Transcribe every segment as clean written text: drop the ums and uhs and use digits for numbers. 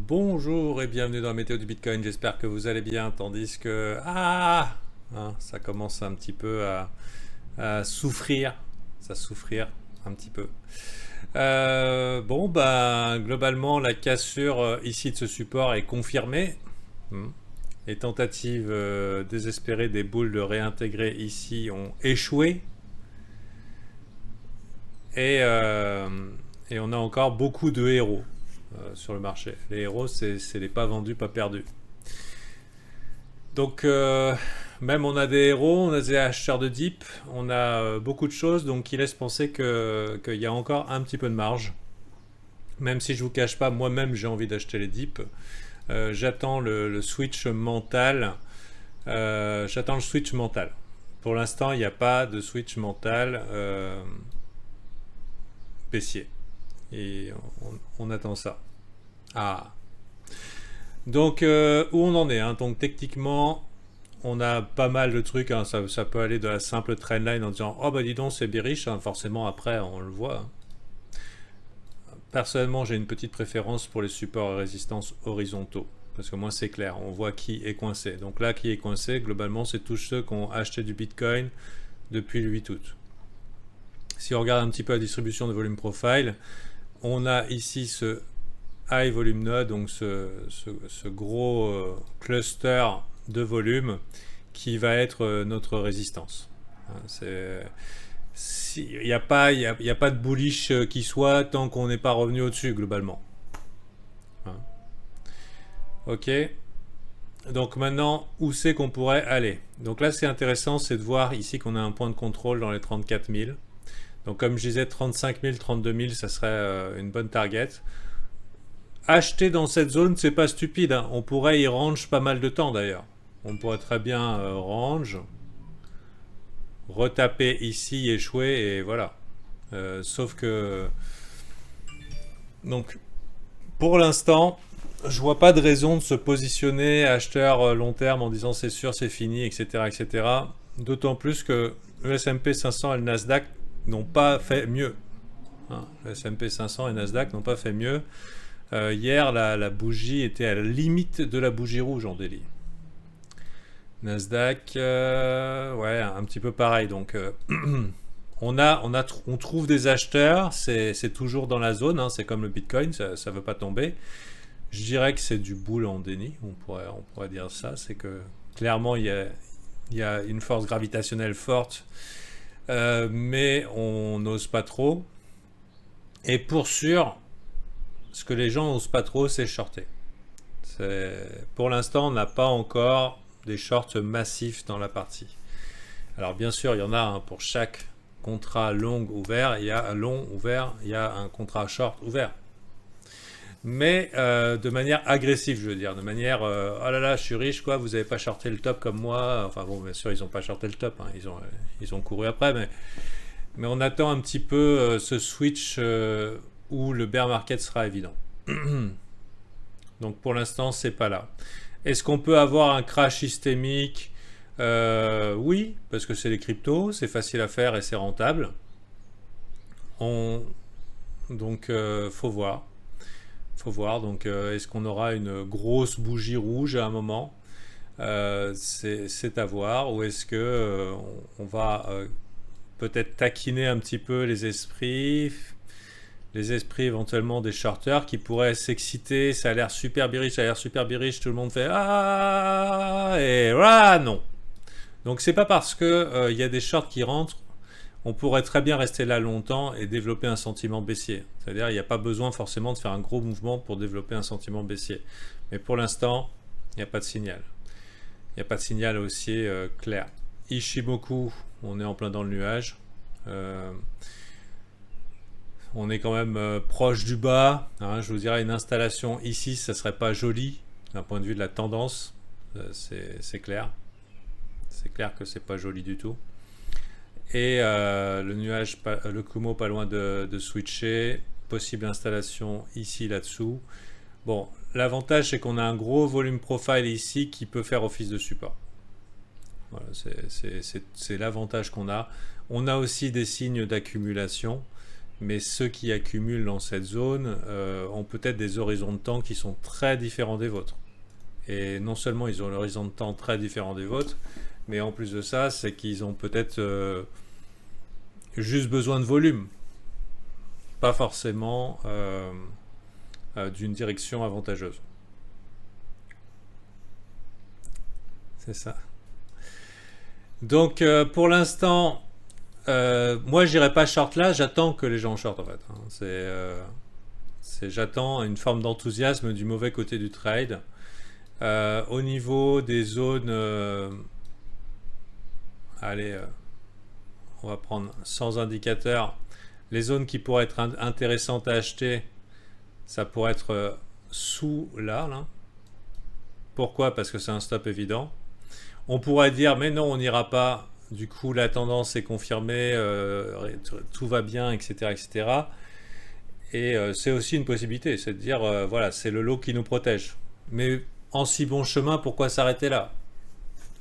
Bonjour et bienvenue dans la météo du Bitcoin, j'espère que vous allez bien, tandis que ça commence un petit peu à souffrir, un petit peu. Globalement la cassure ici de ce support est confirmée. Hmm. Les tentatives désespérées des boules de réintégrer ici ont échoué et, euh, et on a encore beaucoup de héros sur le marché. Les héros, c'est les pas vendus, pas perdus. Donc, même on a des héros, on a des acheteurs de dip, on a beaucoup de choses, donc qui laissent penser qu'il y a encore un petit peu de marge. Même si je vous cache pas, moi-même j'ai envie d'acheter les dips. J'attends le switch mental. J'attends le switch mental. Pour l'instant, il n'y a pas de switch mental baissier. Et on attend ça. Ah. Donc, où on en est, hein. Donc, techniquement, on a pas mal de trucs. Hein. Ça peut aller de la simple trendline en disant oh bah dis donc, c'est bearish. Hein. Forcément, après, on le voit. Hein. Personnellement, j'ai une petite préférence pour les supports et résistances horizontaux. Parce que moi, c'est clair. On voit qui est coincé. Donc là, qui est coincé, globalement, c'est tous ceux qui ont acheté du Bitcoin depuis le 8 août. Si on regarde un petit peu la distribution de volume profile, on a ici ce high volume node, donc ce gros cluster de volume qui va être notre résistance. Il n'y a pas de bullish qui soit tant qu'on n'est pas revenu au-dessus globalement. Hein. Ok. Donc maintenant, où c'est qu'on pourrait aller? Donc là, c'est intéressant, c'est de voir ici qu'on a un point de contrôle dans les 34 000. Donc comme je disais, 35 000, 32 000, ça serait une bonne target. Acheter dans cette zone, c'est pas stupide. Hein. On pourrait y range pas mal de temps d'ailleurs. On pourrait très bien range, retaper ici, échouer et voilà. Sauf que donc pour l'instant, je vois pas de raison de se positionner acheteur long terme en disant c'est sûr, c'est fini, etc., etc. D'autant plus que le S&P 500 et le Nasdaq n'ont pas fait mieux. Hein. Le S&P 500 et le Nasdaq n'ont pas fait mieux. Hier, la bougie était à la limite de la bougie rouge en délit. Nasdaq, ouais, un petit peu pareil. Donc, on trouve des acheteurs, c'est toujours dans la zone, hein, c'est comme le Bitcoin, ça ne veut pas tomber. Je dirais que c'est du bull en déni, on pourrait dire ça. C'est que clairement, il y a une force gravitationnelle forte, mais on n'ose pas trop. Et pour sûr, ce que les gens n'osent pas trop, c'est shorter. Pour l'instant, on n'a pas encore des shorts massifs dans la partie. Alors bien sûr, il y en a hein, pour chaque contrat long ouvert, il y a un long ouvert, il y a un contrat short ouvert. Mais de manière agressive, je veux dire, de manière oh là là, je suis riche, quoi, vous n'avez pas shorté le top comme moi. Enfin bon, bien sûr, ils n'ont pas shorté le top, hein, ils ont couru après, mais on attend un petit peu ce switch où le bear market sera évident. Donc pour l'instant, c'est pas là. Est-ce qu'on peut avoir un crash systémique? Oui, parce que c'est les cryptos, c'est facile à faire et c'est rentable. Donc faut voir. Faut voir. Donc est-ce qu'on aura une grosse bougie rouge à un moment? C'est à voir. Ou est-ce que on va peut-être taquiner un petit peu les esprits éventuellement des shorters qui pourraient s'exciter, ça a l'air super bearish, tout le monde fait ah et ah non. Donc c'est pas parce que y a des shorts qui rentrent, on pourrait très bien rester là longtemps et développer un sentiment baissier. C'est-à-dire il n'y a pas besoin forcément de faire un gros mouvement pour développer un sentiment baissier. Mais pour l'instant, il n'y a pas de signal. Il n'y a pas de signal haussier clair. Ishimoku, on est en plein dans le nuage. On est quand même proche du bas. Hein, je vous dirais une installation ici, ça serait pas joli d'un point de vue de la tendance. C'est clair. C'est clair que c'est pas joli du tout. Et le nuage, le Kumo pas loin de switcher. Possible installation ici, là-dessous. Bon, l'avantage c'est qu'on a un gros volume profile ici qui peut faire office de support. Voilà, c'est l'avantage qu'on a. On a aussi des signes d'accumulation. mais ceux qui accumulent dans cette zone ont peut-être des horizons de temps qui sont très différents des vôtres. Et non seulement ils ont l'horizon de temps très différent des vôtres, mais en plus de ça, c'est qu'ils ont peut-être juste besoin de volume, pas forcément d'une direction avantageuse. C'est ça. Donc pour l'instant, moi j'irai pas short là, j'attends que les gens short en fait. J'attends une forme d'enthousiasme du mauvais côté du trade. Au niveau des zones, allez, on va prendre sans indicateur. Les zones qui pourraient être intéressantes à acheter, ça pourrait être sous là. Pourquoi? Parce que c'est un stop évident. On pourrait dire, mais non, on n'ira pas. Du coup, la tendance est confirmée, tout va bien, etc., etc. Et c'est aussi une possibilité, c'est de dire, voilà, c'est le lot qui nous protège. Mais en si bon chemin, pourquoi s'arrêter là?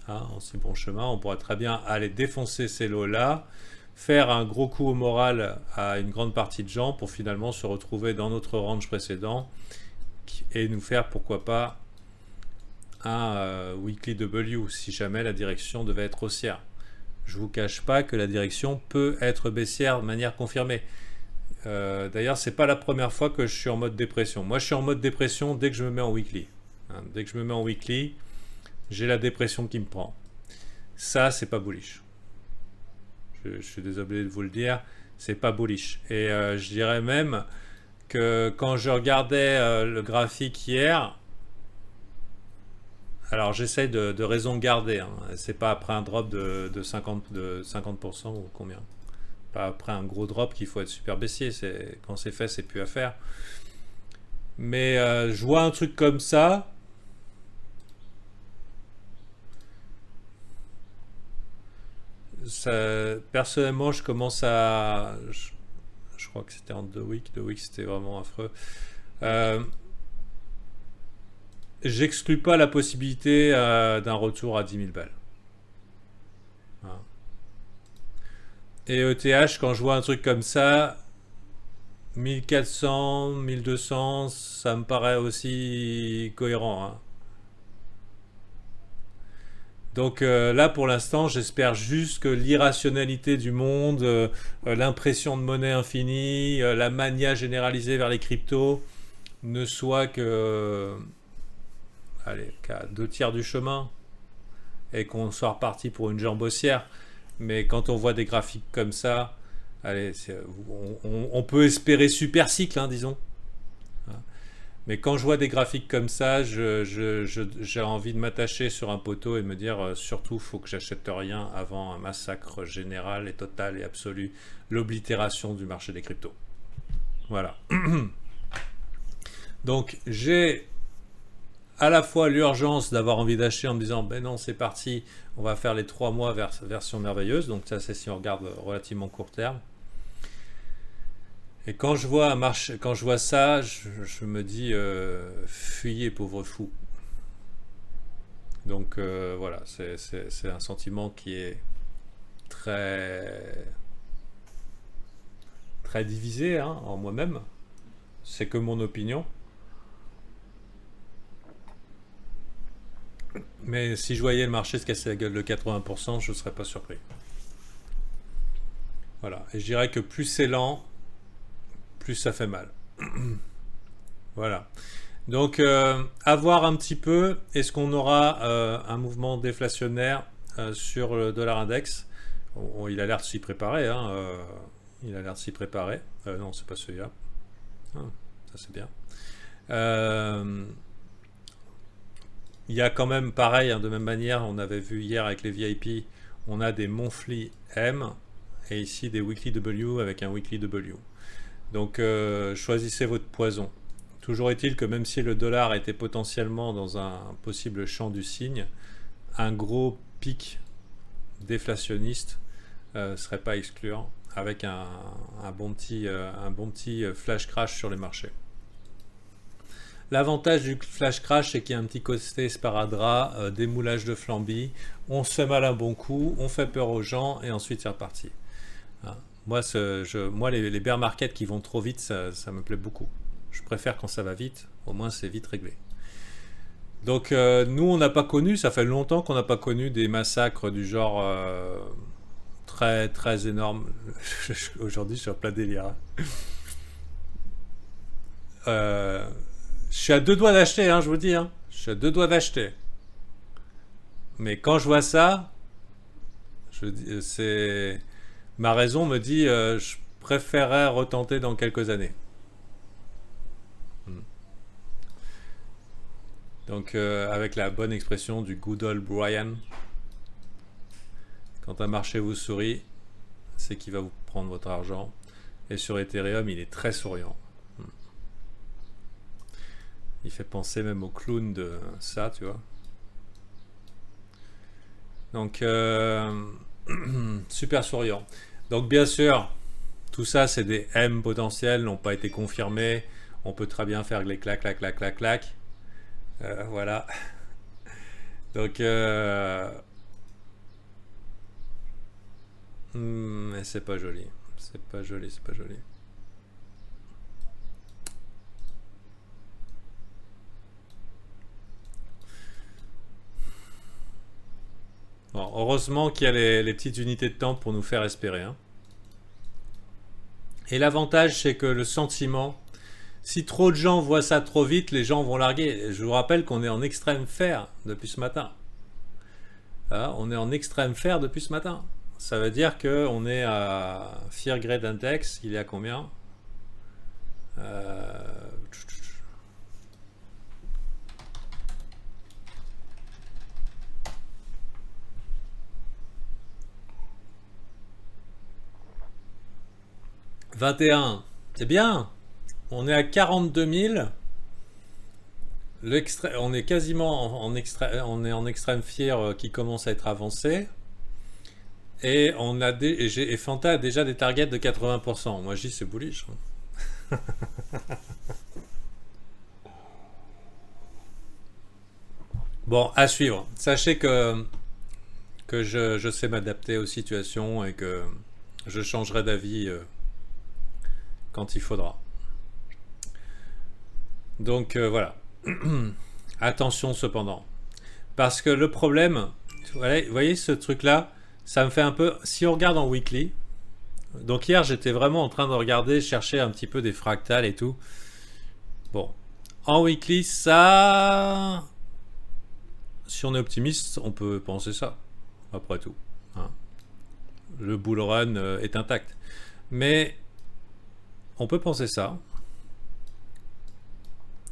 En si bon chemin, on pourrait très bien aller défoncer ces lots-là, faire un gros coup au moral à une grande partie de gens pour finalement se retrouver dans notre range précédent et nous faire, pourquoi pas, un weekly W si jamais la direction devait être haussière. Je vous cache pas que la direction peut être baissière de manière confirmée. D'ailleurs, c'est pas la première fois que je suis en mode dépression. Moi, je suis en mode dépression dès que je me mets en weekly. Dès que je me mets en weekly, j'ai la dépression qui me prend. Ça, c'est pas bullish. Je suis désolé de vous le dire, c'est pas bullish. Et je dirais même que quand je regardais le graphique hier, alors j'essaye de raison garder, c'est pas après un drop de 50% ou combien. Pas après un gros drop qu'il faut être super baissier, quand c'est fait, c'est plus à faire. Mais je vois un truc comme ça. Personnellement, je commence à... Je crois que c'était en 2 weeks. 2 weeks, c'était vraiment affreux. J'exclus pas la possibilité d'un retour à 10 000 balles. Voilà. Et ETH, quand je vois un truc comme ça, 1400, 1200, ça me paraît aussi cohérent. Donc là, pour l'instant, j'espère juste que l'irrationalité du monde, l'impression de monnaie infinie, la mania généralisée vers les cryptos ne soit que... qu'à 2/3 du chemin et qu'on soit reparti pour une jambe haussière. Mais quand on voit des graphiques comme ça, on peut espérer super cycle, disons. Mais quand je vois des graphiques comme ça, j'ai envie de m'attacher sur un poteau et de me dire surtout, il faut que j'achète rien avant un massacre général et total et absolu, l'oblitération du marché des cryptos. Voilà. Donc j'ai à la fois l'urgence d'avoir envie d'acheter en me disant ben non, c'est parti, on va faire les 3 mois version merveilleuse. Donc ça, c'est si on regarde relativement court terme. Et quand je vois ça, je me dis fuyez pauvre fou. Donc voilà, c'est un sentiment qui est très très divisé en moi-même. C'est que mon opinion. Mais si je voyais le marché se casser la gueule de 80%, je ne serais pas surpris. Voilà. Et je dirais que plus c'est lent, plus ça fait mal. Voilà. Donc, à voir un petit peu, est-ce qu'on aura un mouvement déflationnaire sur le dollar index? Il a l'air de s'y préparer. Il a l'air de s'y préparer. Non, c'est pas celui-là. Ça, c'est bien. Il y a quand même pareil, de même manière, on avait vu hier avec les VIP, on a des monthly M et ici des weekly W avec un weekly W. Donc choisissez votre poison. Toujours est-il que même si le dollar était potentiellement dans un possible champ du cygne, un gros pic déflationniste serait pas excluant avec un bon petit flash crash sur les marchés. L'avantage du flash crash, c'est qu'il y a un petit côté sparadrap, démoulage de flambis, on se fait mal un bon coup, on fait peur aux gens et ensuite c'est reparti. Moi les bear markets qui vont trop vite, ça me plaît beaucoup. Je préfère quand ça va vite, au moins c'est vite réglé. Donc nous on n'a pas connu, ça fait longtemps qu'on n'a pas connu des massacres du genre très très énormes. Aujourd'hui je suis en plein délire, hein. Euh, je suis à deux doigts d'acheter, hein, je vous dis, hein. Je suis à deux doigts d'acheter. Mais quand je vois ça, c'est ma raison me dit je préférerais retenter dans quelques années. Hmm. Donc avec la bonne expression du good old Brian, quand un marché vous sourit, c'est qu'il va vous prendre votre argent. Et sur Ethereum, il est très souriant. Hmm. Il fait penser même au clown de ça, tu vois. Donc super souriant. Donc bien sûr, tout ça c'est des M potentiels, n'ont pas été confirmés. On peut très bien faire les clac clac clac clac clac. Voilà. Donc mais c'est pas joli. C'est pas joli, c'est pas joli. Bon, heureusement qu'il y a les petites unités de temps pour nous faire espérer, hein. Et l'avantage, c'est que le sentiment, si trop de gens voient ça trop vite, les gens vont larguer. Je vous rappelle qu'on est en extrême fer depuis ce matin. Ah, on est en extrême fer depuis ce matin. Ça veut dire qu'on est à Fear Grade Index. Il est à combien? euh... 21. C'est bien. On est à 42 000. On est quasiment on est en extrême fier qui commence à être avancé. Et et Fanta a déjà des targets de 80%. Moi, je dis c'est bullish, hein. Bon, à suivre. Sachez que je sais m'adapter aux situations et que je changerai d'avis quand il faudra. Donc voilà. Attention cependant. Parce que le problème, vous voyez ce truc-là, ça me fait un peu... Si on regarde en weekly, donc hier j'étais vraiment en train de regarder, chercher un petit peu des fractales et tout. Bon, en weekly, ça... Si on est optimiste, on peut penser ça, après tout, hein. Le bull run est intact. Mais on peut penser ça.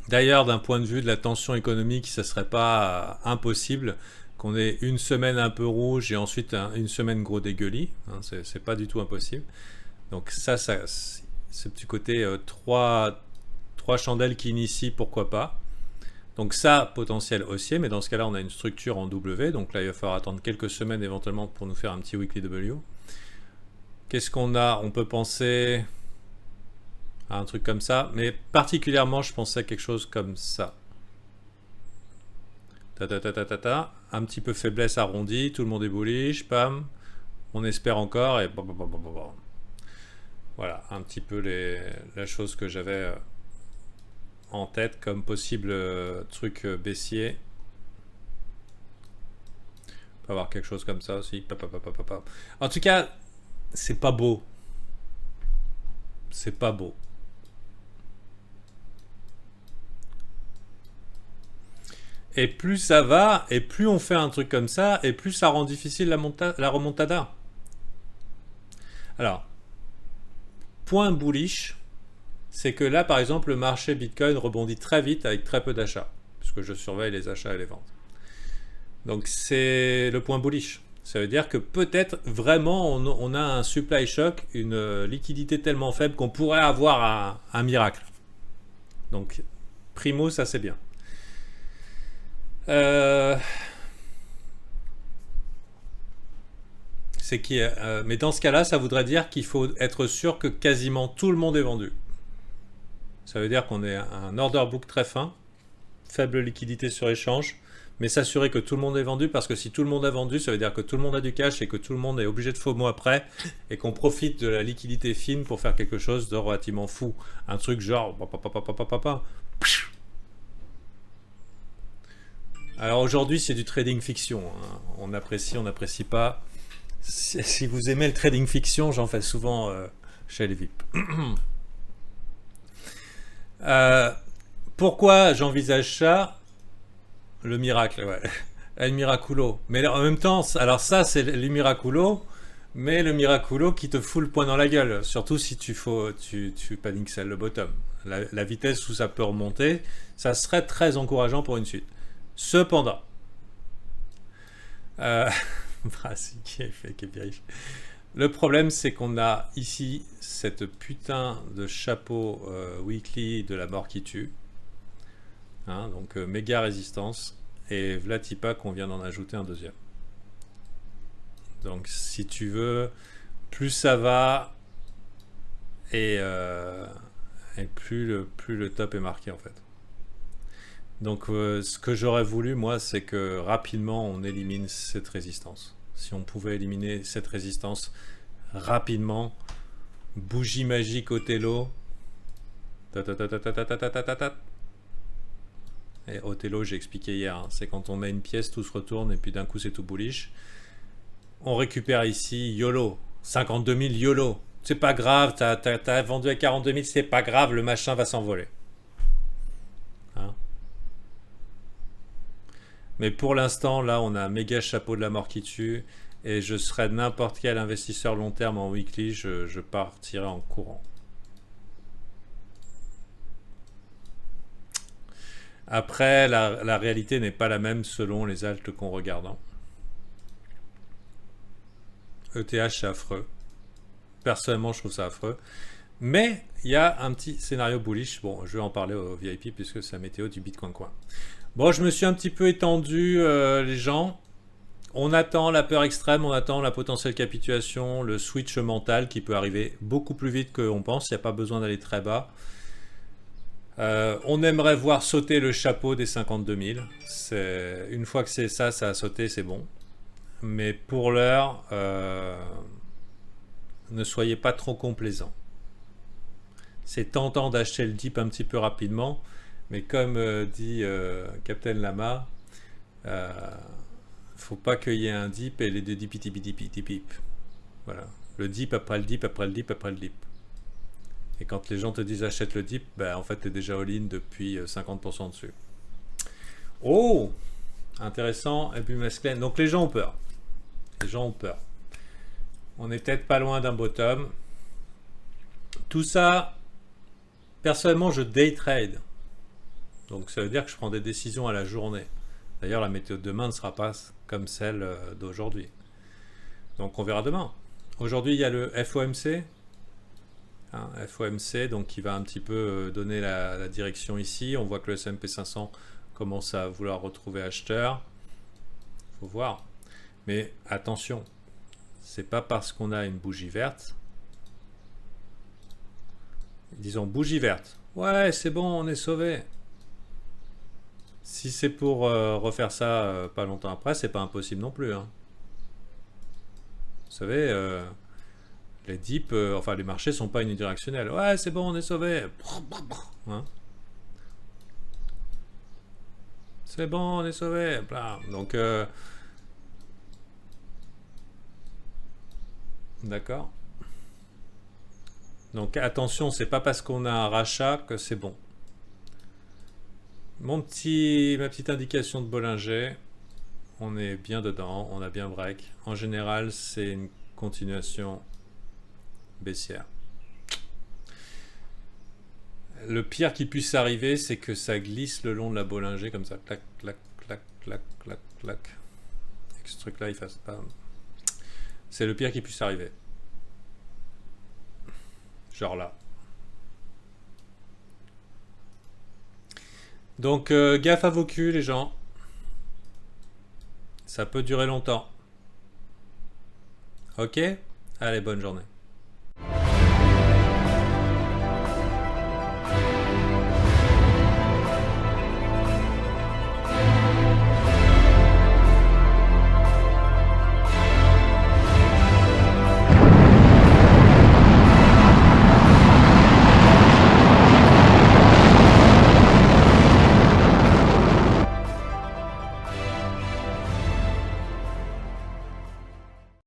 D'ailleurs, d'un point de vue de la tension économique, ça serait pas impossible qu'on ait une semaine un peu rouge et ensuite une semaine gros dégueulis, hein, c'est pas du tout impossible. Donc ce petit côté trois chandelles qui initient, pourquoi pas. Donc ça, potentiel haussier, mais dans ce cas-là, on a une structure en W. Donc là, il va falloir attendre quelques semaines éventuellement pour nous faire un petit weekly W. Qu'est-ce qu'on a? On peut penser à un truc comme ça, mais particulièrement, je pensais à quelque chose comme ça. Un petit peu faiblesse arrondie, tout le monde est bullish, pam, on espère encore, et voilà, un petit peu la chose que j'avais en tête comme possible truc baissier. On peut avoir quelque chose comme ça aussi. En tout cas, c'est pas beau. C'est pas beau. Et plus ça va, et plus on fait un truc comme ça, et plus ça rend difficile la remontada. Alors, point bullish, c'est que là, par exemple, le marché Bitcoin rebondit très vite avec très peu d'achats, puisque je surveille les achats et les ventes. Donc c'est le point bullish. Ça veut dire que peut-être vraiment on a un supply shock, une liquidité tellement faible qu'on pourrait avoir un miracle. Donc primo, ça c'est bien. Mais dans ce cas-là, ça voudrait dire qu'il faut être sûr que quasiment tout le monde est vendu. Ça veut dire qu'on est un order book très fin. faible liquidité sur échange, mais s'assurer que tout le monde est vendu, parce que si tout le monde a vendu, ça veut dire que tout le monde a du cash et que tout le monde est obligé de FOMO après, et qu'on profite de la liquidité fine pour faire quelque chose de relativement fou. Un truc genre... Alors aujourd'hui, c'est du trading fiction. Hein. On apprécie, on n'apprécie pas. Si vous aimez le trading fiction, j'en fais souvent chez les VIP. Pourquoi j'envisage ça? Le miracle, ouais. El miraculo. Mais en même temps, alors ça, c'est le miraculo, mais le miraculo qui te fout le poing dans la gueule. Surtout si tu paniques celle le bottom. La vitesse où ça peut remonter, ça serait très encourageant pour une suite. Cependant, le problème, c'est qu'on a ici cette putain de chapeau weekly de la mort qui tue. Hein, donc méga résistance. Et Vlatipa qu'on vient d'en ajouter un deuxième. Donc si tu veux, plus ça va et plus le top est marqué en fait. Donc ce que j'aurais voulu moi, c'est que rapidement on élimine cette résistance. Si on pouvait éliminer cette résistance rapidement, bougie magique Othello. Et Othello, j'ai expliqué hier, hein, c'est quand on met une pièce, tout se retourne et puis d'un coup c'est tout bullish. On récupère ici YOLO, 52 000 YOLO. C'est pas grave, t'as vendu à 42 000, c'est pas grave, le machin va s'envoler. Hein? Mais pour l'instant, là, on a un méga chapeau de la mort qui tue et je serais n'importe quel investisseur long terme en weekly, je partirais en courant. Après, la réalité n'est pas la même selon les altes qu'on regarde. Hein. ETH, c'est affreux. Personnellement, je trouve ça affreux. Mais il y a un petit scénario bullish. Bon, je vais en parler au VIP puisque c'est la météo du Bitcoin Coin. Bon, je me suis un petit peu étendu, les gens. On attend la peur extrême, on attend la potentielle capitulation, le switch mental qui peut arriver beaucoup plus vite qu'on pense. Il n'y a pas besoin d'aller très bas. On aimerait voir sauter le chapeau des 52 000. Une fois que c'est ça a sauté, c'est bon. Mais pour l'heure, ne soyez pas trop complaisants. C'est tentant d'acheter le dip un petit peu rapidement, mais comme dit Captain Lama, faut pas qu'il y ait un dip et les deux dip. Voilà. Le dip après le dip après le dip après le dip. Et quand les gens te disent achète le dip, ben en fait tu es déjà all-in depuis 50% dessus. Oh, intéressant, et puis masculin. Donc les gens ont peur. Les gens ont peur. On est peut-être pas loin d'un bottom. Tout ça, personnellement, je day trade. Donc ça veut dire que je prends des décisions à la journée. D'ailleurs, la météo de demain ne sera pas comme celle d'aujourd'hui. Donc on verra demain. Aujourd'hui, il y a le FOMC. Hein, FOMC, donc qui va un petit peu donner la direction ici. On voit que le S&P 500 commence à vouloir retrouver acheteur. Faut voir. Mais attention, c'est pas parce qu'on a une bougie verte. Disons bougie verte. Ouais, c'est bon, on est sauvé. Si c'est pour refaire ça pas longtemps après, c'est pas impossible non plus. Hein. Vous savez, les dips, enfin les marchés sont pas unidirectionnels. Ouais, c'est bon, on est sauvé. Hein. C'est bon, on est sauvé. Donc, d'accord. Donc attention, c'est pas parce qu'on a un rachat que c'est bon. Ma petite indication de Bollinger, on est bien dedans, on a bien break. En général, c'est une continuation baissière. Le pire qui puisse arriver, c'est que ça glisse le long de la Bollinger comme ça, clac, clac, clac, clac, clac, clac. Et que ce truc-là, il fasse pas. C'est le pire qui puisse arriver. Genre là. Donc, gaffe à vos culs, les gens. Ça peut durer longtemps. Ok? Allez, bonne journée.